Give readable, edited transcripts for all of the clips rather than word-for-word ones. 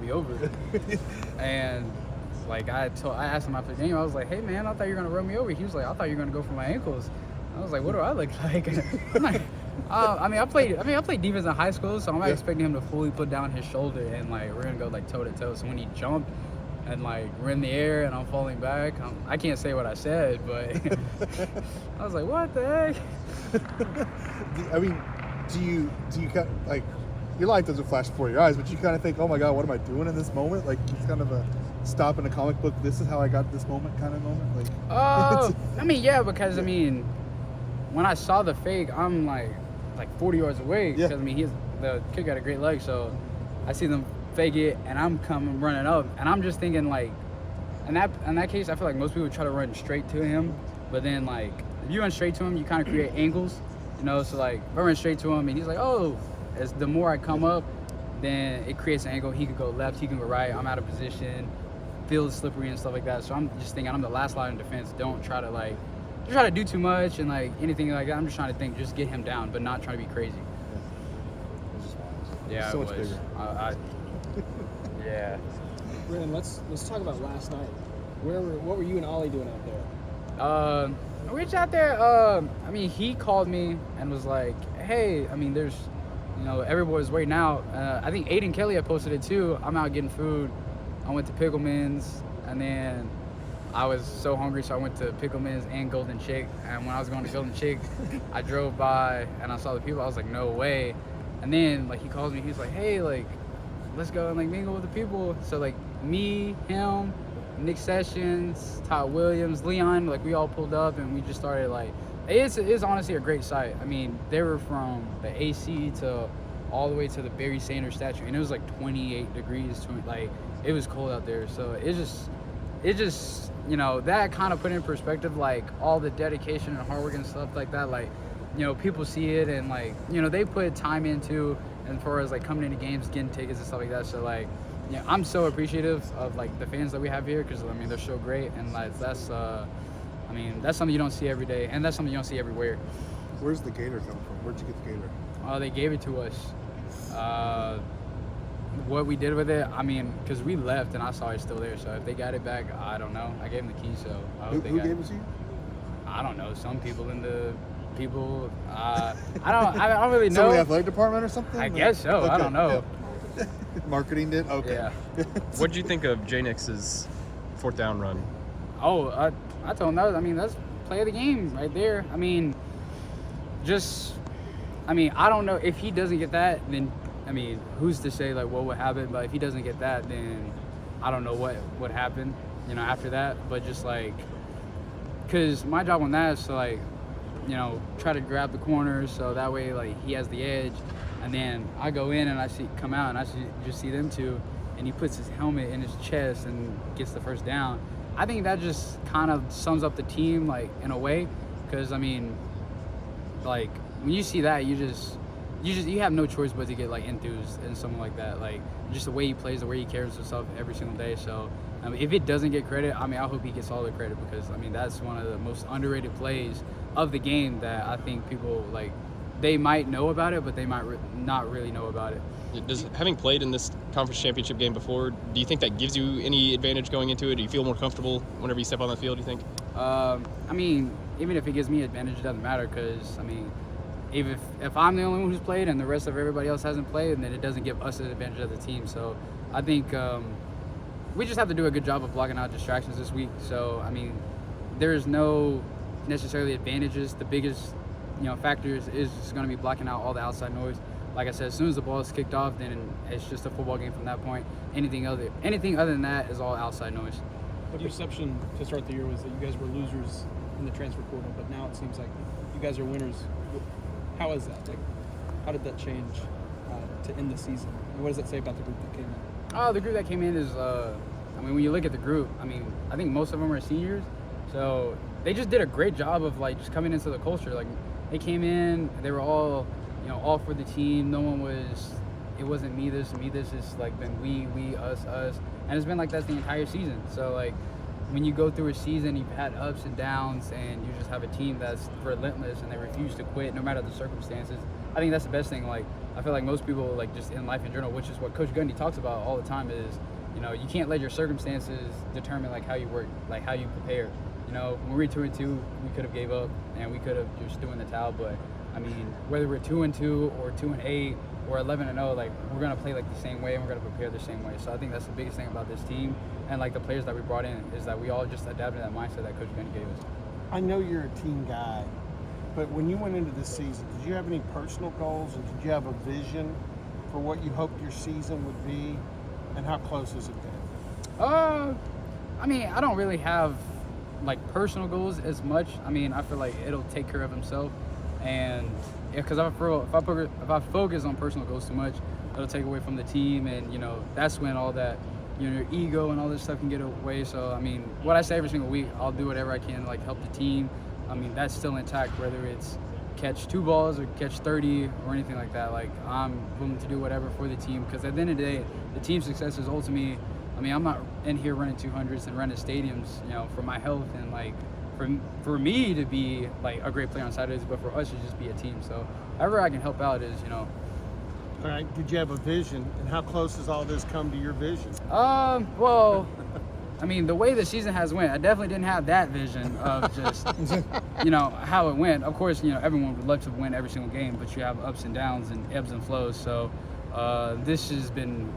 me over. And like I asked him after the game, I was like, hey man, I thought you were gonna run me over. He was like, I thought you were gonna go for my ankles. I was like, what do I look like? I'm like, I played defense in high school, so I'm not expecting him to fully put down his shoulder and like we're gonna go like toe to toe. So when he jumped and like we're in the air and I'm falling back, I can't say what I said, but I was like, what the heck? I mean, do you kind of, like, your life doesn't flash before your eyes, but you kind of think, oh my God, what am I doing in this moment? Like, it's kind of a stop in a comic book. This is how I got this moment kind of moment. Like, I mean, yeah, because I mean, when I saw the fake, I'm like 40 yards away. Because I mean, the kid got a great leg, so I see them fake it, and I'm coming running up, and I'm just thinking like, in that case, I feel like most people try to run straight to him, but then like if you run straight to him, you kind of create angles, you know. So like if I run straight to him, and he's like, oh, as the more I come up, then it creates an angle. He could go left, he can go right. I'm out of position, feels slippery and stuff like that. So I'm just thinking I'm the last line in defense. Don't try to do too much and like anything like that. I'm just trying to think, just get him down, but not trying to be crazy. Yeah, so it much was. bigger. Yeah. Brennan, let's talk about last night. What were you and Ollie doing out there? We were just out there. I mean, he called me and was like, "Hey, I mean, there's, you know, everybody's waiting out." I think Aiden Kelly had posted it too. I'm out getting food. I went to Pickleman's, and then I was so hungry, so I went to Pickleman's and Golden Chick. And when I was going to Golden Chick, I drove by and I saw the people. I was like, "No way!" And then like he calls me. He's like, "Hey, like, let's go and like mingle with the people." So like me, him, Nick Sessions, Todd Williams, Leon, like we all pulled up and we just started like, it's honestly a great sight. I mean, they were from the AC to all the way to the Barry Sanders statue, and it was like 28 degrees, like it was cold out there. So it just, you know, that kind of put in perspective like all the dedication and hard work and stuff like that. Like, you know, people see it and like, you know, they put time into, and as far as like coming into games, getting tickets and stuff like that. So like, yeah, I'm so appreciative of like the fans that we have here, because I mean they're so great, and like that's I mean that's something you don't see every day, and that's something you don't see everywhere. Where's the gator come from? Where'd you get the gator? They gave it to us. What we did with it, I mean, because we left and I saw it still there. So if they got it back, I don't know. I gave them the key, so I hope Who gave it to you? I don't know. Some people in the people. I don't really know. Some of the athletic department or something? I guess so. Okay. I don't know. Yeah. Marketing did? Okay. Yeah. What did you think of J-Nix's fourth down run? Oh, I told him that. I mean, that's play of the game right there. I mean, I don't know if he doesn't get that, then I mean, who's to say like what would happen? But if he doesn't get that, then I don't know what would happen, you know, after that. But just like, cause my job on that is to like, you know, try to grab the corners so that way like he has the edge. And then I go in and I come out and I just see them two, and he puts his helmet in his chest and gets the first down. I think that just kind of sums up the team like in a way, because I mean, like when you see that, you have no choice but to get like enthused and something like that. Like just the way he plays, the way he carries himself every single day. So I mean, if it doesn't get credit, I mean, I hope he gets all the credit, because I mean that's one of the most underrated plays of the game that I think people like. They might know about it, but they might not really know about it. Does having played in this conference championship game before, do you think that gives you any advantage going into it? Do you feel more comfortable whenever you step on the field, do you think? I mean, even if it gives me advantage, it doesn't matter, because, I mean, if I'm the only one who's played and the rest of everybody else hasn't played, then it doesn't give us an advantage as a team. So I think we just have to do a good job of blocking out distractions this week. So, I mean, there's no necessarily advantages. The biggest factors is just going to be blocking out all the outside noise. Like I said, as soon as the ball is kicked off, then it's just a football game from that point. Anything other than that is all outside noise. The perception to start the year was that you guys were losers in the transfer portal, but now it seems like you guys are winners. How is that? Like, how did that change to end the season? And what does that say about the group that came in? The group that came in is, I mean, when you look at the group, I mean, I think most of them are seniors, so they just did a great job of like just coming into the culture. Like, they came in, they were all, all for the team. No one was, it wasn't me this. It's like been we, us. And it's been like that the entire season. So like, when you go through a season, you've had ups and downs, and you just have a team that's relentless and they refuse to quit no matter the circumstances. I think that's the best thing. Like, I feel like most people, like, just in life in general, which is what Coach Gundy talks about all the time, is, you know, you can't let your circumstances determine, like, how you work, like, how you prepare. You know, when we were 2-2, we could have gave up and we could have just threw in the towel. But I mean, whether we're 2-2 or 2-8 or 11-0, like, we're gonna play like the same way and we're gonna prepare the same way. So I think that's the biggest thing about this team and like the players that we brought in is that we all just adapted that mindset that Coach Gundy gave us. I know you're a team guy, but when you went into this season, did you have any personal goals, and did you have a vision for what you hoped your season would be, and how close has it been? I mean, I don't really have like personal goals as much. I mean, I feel like it'll take care of himself, and because if I focus on personal goals too much, it'll take away from the team, and you know that's when all that, you know, your ego and all this stuff can get away. So I mean, what I say every single week, I'll do whatever I can to like help the team. I mean, that's still intact, whether it's catch 2 balls or catch 30 or anything like that. Like, I'm willing to do whatever for the team, because at the end of the day, the team's success is ultimately, I mean, I'm not in here running 200s and running stadiums, you know, for my health and like for me to be like a great player on Saturdays, but for us to just be a team. So however I can help out is, you know. All right, did you have a vision, and how close has all this come to your vision? Well, I mean, the way the season has went, I definitely didn't have that vision of just, you know, how it went. Of course, you know, everyone would love to win every single game, but you have ups and downs and ebbs and flows. So this has been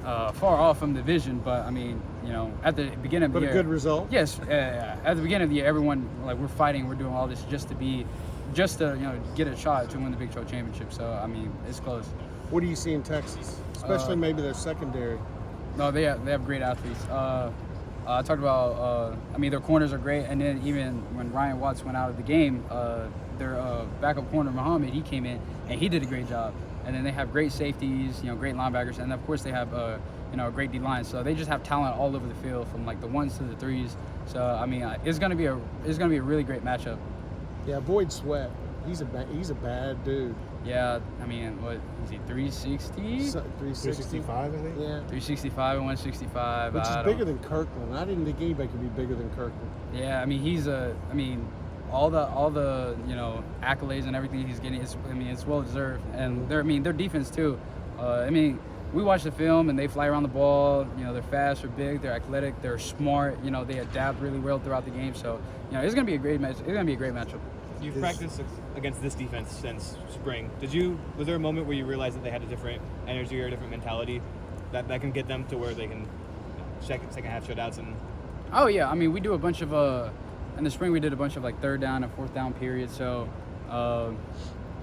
far off from the vision, but I mean, you know, at the beginning of the year. But a good result? Yes. At the beginning of the year, everyone, like, we're fighting, we're doing all this just to, you know, get a shot to win the Big 12 championship. So, I mean, it's close. What do you see in Texas? Especially maybe their secondary. No, they have great athletes. I talked about, I mean, their corners are great, and then even when Ryan Watts went out of the game, their backup corner, Muhammad, he came in, and he did a great job. And then they have great safeties, you know, great linebackers, and of course they have, you know, a great D-line. So they just have talent all over the field, from like the 1s to the 3s. So I mean, it's gonna be a really great matchup. Yeah, avoid Sweat. He's a bad dude. Yeah, I mean, what is he, 360? 365, I think. Yeah. 365 and 165. Which is bigger than Kirkland. I didn't think anybody could be bigger than Kirkland. Yeah, I mean, all the you know, accolades and everything he's getting, it's well deserved. And their defense too. I mean, we watch the film and they fly around the ball. You know, they're fast, they're big, they're athletic, they're smart. You know, they adapt really well throughout the game. So, you know, it's gonna be a great match. It's gonna be a great matchup. You've practiced against this defense since spring. Was there a moment where you realized that they had a different energy or a different mentality that can get them to where they can second half shutouts? And Oh yeah, I mean, we do a bunch of in the spring we did a bunch of like 3rd down and 4th down periods. So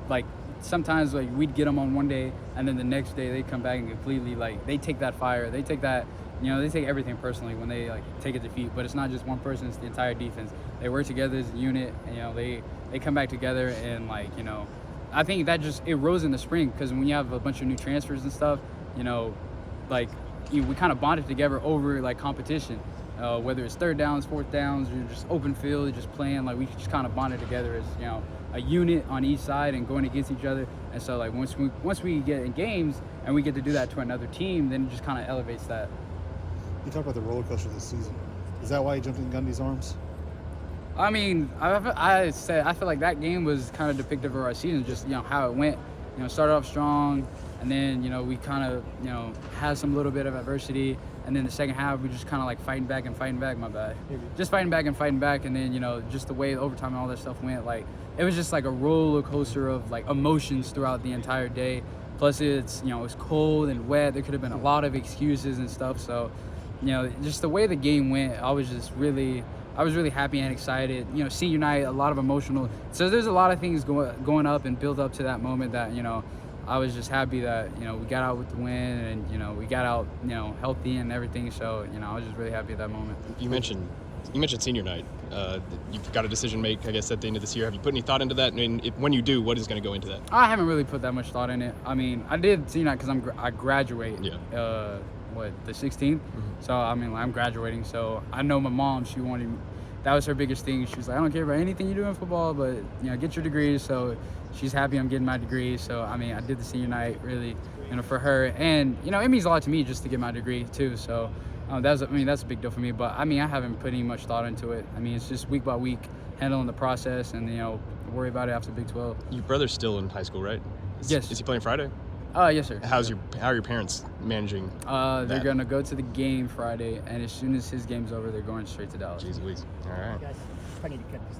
like sometimes like we'd get them on one day, and then the next day they come back and completely, like, they take that fire, they take that, you know, they take everything personally when they like take a defeat. But it's not just one person, it's the entire defense. They work together as a unit, and you know, they come back together, and like, you know, I think that it rose in the spring, because when you have a bunch of new transfers and stuff, you know, like, we kind of bonded together over like competition, whether it's 3rd downs, 4th downs, or just open field, just playing. Like, we just kind of bonded together as, you know, a unit on each side and going against each other. And so like once we get in games and we get to do that to another team, then it just kind of elevates that. You talk about the roller coaster this season. Is that why you jumped in Gundy's arms? I mean, I feel like that game was kind of depictive of our season, just, you know, how it went. You know, started off strong, and then, you know, we kind of, you know, had some little bit of adversity, and then the second half we just kind of like fighting back, my bad. Just fighting back, and then, you know, just the way overtime and all that stuff went, like, it was just like a roller coaster of like emotions throughout the entire day. Plus it's, you know, it's cold and wet. There could have been a lot of excuses and stuff. So, you know, just the way the game went, I was really happy and excited. You know, senior night, a lot of emotional. So there's a lot of things going up and build up to that moment that, you know, I was just happy that, you know, we got out with the win, and, you know, we got out, you know, healthy and everything. So, you know, I was just really happy at that moment. You mentioned senior night. You've got a decision to make, I guess, at the end of this year. Have you put any thought into that? I mean, when you do, what is going to go into that? I haven't really put that much thought in it. I mean, I did senior night because I graduate. Yeah. The 16th. So I mean, I'm graduating. So I know my mom. That was her biggest thing. She was like, I don't care about anything you do in football, but, you know, get your degree. So she's happy I'm getting my degree. So I mean, I did the senior night really for her. And, it means a lot to me just to get my degree too. So that's a big deal for me. But, I haven't put any much thought into it. It's just week by week, handling the process and, worry about it after Big 12. Your brother's still in high school, right? Yes. Is he playing Friday? Yes, sir. How are your parents managing? They're that? going to go to the game Friday. And as soon as his game's over, they're going straight to Dallas. Jeez Louise. All right. Guys, I need to cut this.